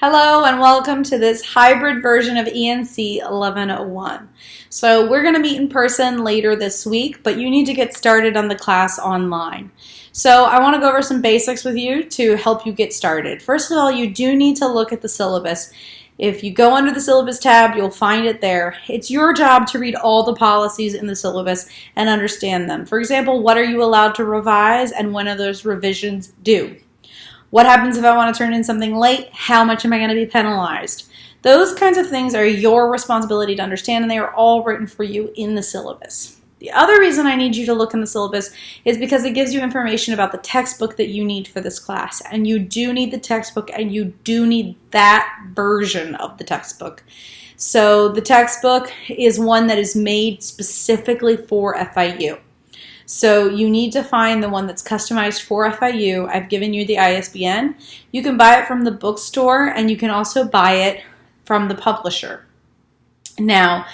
Hello and welcome to this hybrid version of ENC 1101. So we're going to meet in person later this week, but you need to get started on the class online. So I want to go over some basics with you to help you get started. First of all, you do need to look at the syllabus. If you go under the syllabus tab, you'll find it there. It's your job to read all the policies in the syllabus and understand them. For example, what are you allowed to revise and when are those revisions due? What happens if I want to turn in something late? How much am I going to be penalized? Those kinds of things are your responsibility to understand, and they are all written for you in the syllabus. The other reason I need you to look in the syllabus is because it gives you information about the textbook that you need for this class. And you do need the textbook, and you do need that version of the textbook. So the textbook is one that is made specifically for FIU. So you need to find the one that's customized for FIU. I've given you the ISBN. You can buy it from the bookstore, and you can also buy it from the publisher. Now,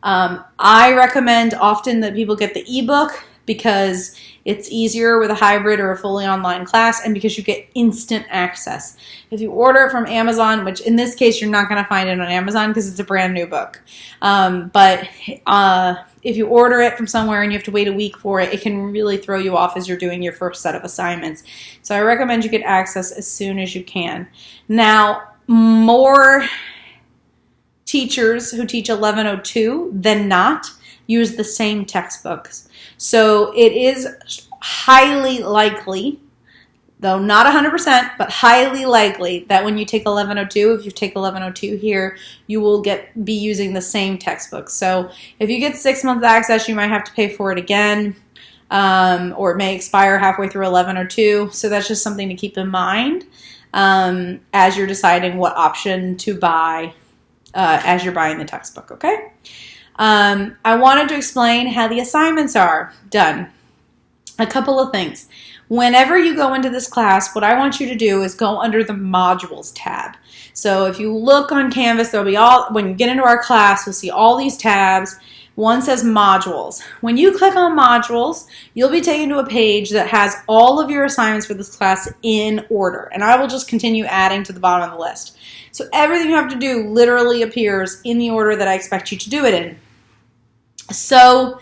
I recommend often that people get the ebook because it's easier with a hybrid or a fully online class, and because you get instant access. If you order it from Amazon, which in this case you're not going to find it on Amazon because it's a brand new book, but if you order it from somewhere and you have to wait a week for it, it can really throw you off as you're doing your first set of assignments. So I recommend you get access as soon as you can. Now, more teachers who teach 1102 than not use the same textbooks. So it is highly likely, though not 100%, but highly likely that when you take 1102, if you take 1102 here, you will be using the same textbook. So if you get 6 months access, you might have to pay for it again, or it may expire halfway through 1102. So that's just something to keep in mind as you're deciding what option to buy as you're buying the textbook, okay? I wanted to explain how the assignments are done. A couple of things. Whenever you go into this class, what I want you to do is go under the modules tab. So if you look on Canvas, there'll be when you get into our class, you'll see all these tabs. One says modules. When you click on modules, you'll be taken to a page that has all of your assignments for this class in order. And I will just continue adding to the bottom of the list. So everything you have to do literally appears in the order that I expect you to do it in. So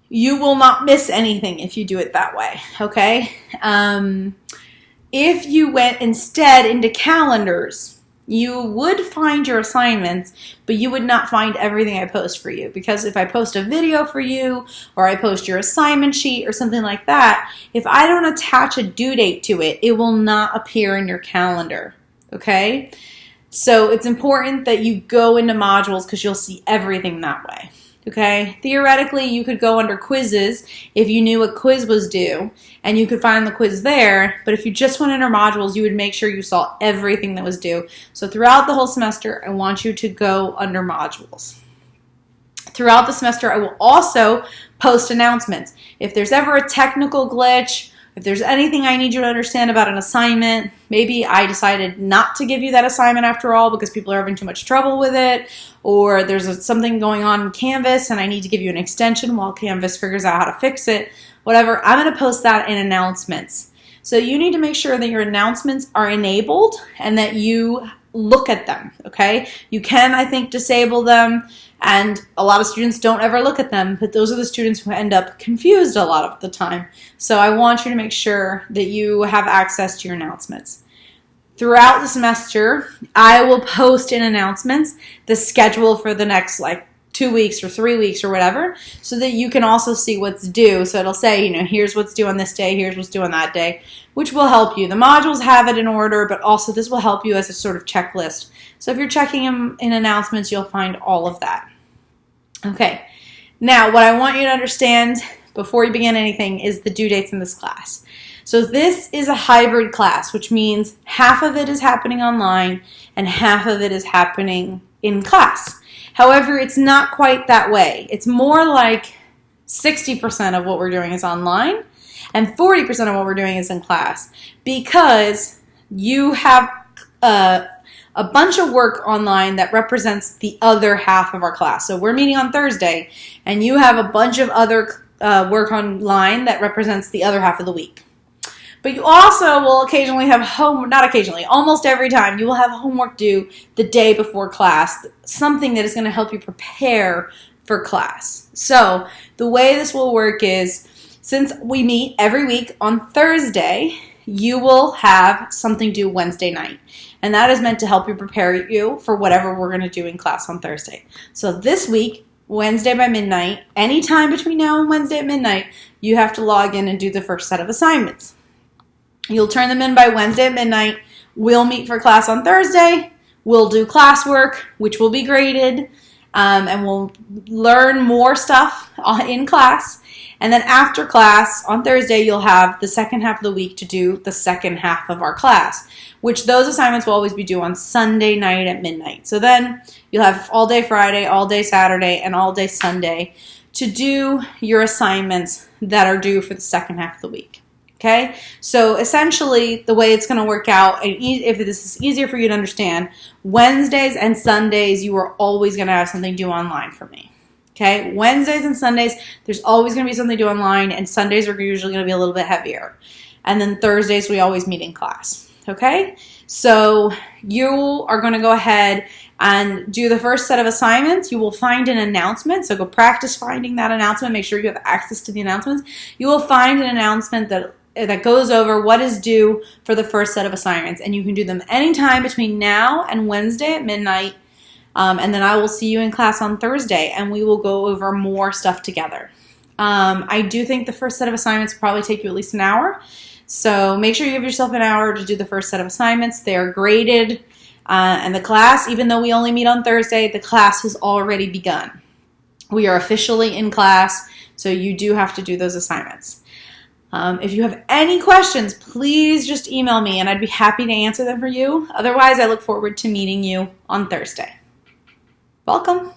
you will not miss anything if you do it that way, okay? If you went instead into calendars, you would find your assignments, but you would not find everything I post for you. Because if I post a video for you, or I post your assignment sheet or something like that, if I don't attach a due date to it, it will not appear in your calendar, okay? So it's important that you go into modules because you'll see everything that way. Okay, theoretically, you could go under quizzes if you knew a quiz was due, and you could find the quiz there, but if you just went under modules, you would make sure you saw everything that was due. So throughout the whole semester, I want you to go under modules. Throughout the semester, I will also post announcements. If there's ever a technical glitch, if there's anything I need you to understand about an assignment, maybe I decided not to give you that assignment after all because people are having too much trouble with it, or there's something going on in Canvas and I need to give you an extension while Canvas figures out how to fix it, whatever, I'm going to post that in announcements. So you need to make sure that your announcements are enabled and that you look at them, okay? You can, I think, disable them, and a lot of students don't ever look at them, but those are the students who end up confused a lot of the time. So I want you to make sure that you have access to your announcements. Throughout the semester, I will post in announcements the schedule for the next 2 weeks or 3 weeks or whatever, so that you can also see what's due. So it'll say, here's what's due on this day, here's what's due on that day, which will help you. The modules have it in order, but also this will help you as a sort of checklist. So if you're checking them in announcements, you'll find all of that. Okay, now what I want you to understand before you begin anything is the due dates in this class. So this is a hybrid class, which means half of it is happening online and half of it is happening in class. However, it's not quite that way. It's more like 60% of what we're doing is online and 40% of what we're doing is in class, because you have a bunch of work online that represents the other half of our class. So we're meeting on Thursday, and you have a bunch of other work online that represents the other half of the week. But you also will occasionally have not occasionally, almost every time, you will have homework due the day before class, something that is going to help you prepare for class. So the way this will work is, since we meet every week on Thursday, you will have something due Wednesday night. And that is meant to help you prepare you for whatever we're going to do in class on Thursday. So this week, Wednesday by midnight, anytime between now and Wednesday at midnight, you have to log in and do the first set of assignments. You'll turn them in by Wednesday at midnight. We'll meet for class on Thursday. We'll do classwork, which will be graded, and we'll learn more stuff in class. And then after class on Thursday, you'll have the second half of the week to do the second half of our class, which those assignments will always be due on Sunday night at midnight. So then you'll have all day Friday, all day Saturday, and all day Sunday to do your assignments that are due for the second half of the week. Okay, so essentially the way it's going to work out, and if this is easier for you to understand, Wednesdays and Sundays you are always going to have something due online for me. Okay, Wednesdays and Sundays there's always going to be something due online, and Sundays are usually going to be a little bit heavier. And then Thursdays we always meet in class. Okay, so you are going to go ahead and do the first set of assignments. You will find an announcement, so go practice finding that announcement. Make sure you have access to the announcements. You will find an announcement that goes over what is due for the first set of assignments, and you can do them anytime between now and Wednesday at midnight, and then I will see you in class on Thursday, and we will go over more stuff together. I do think the first set of assignments will probably take you at least an hour, so make sure you give yourself an hour to do the first set of assignments. They are graded, and the class, even though we only meet on Thursday, the class has already begun. We are officially in class, so you do have to do those assignments. If you have any questions, please just email me and I'd be happy to answer them for you. Otherwise, I look forward to meeting you on Thursday. Welcome.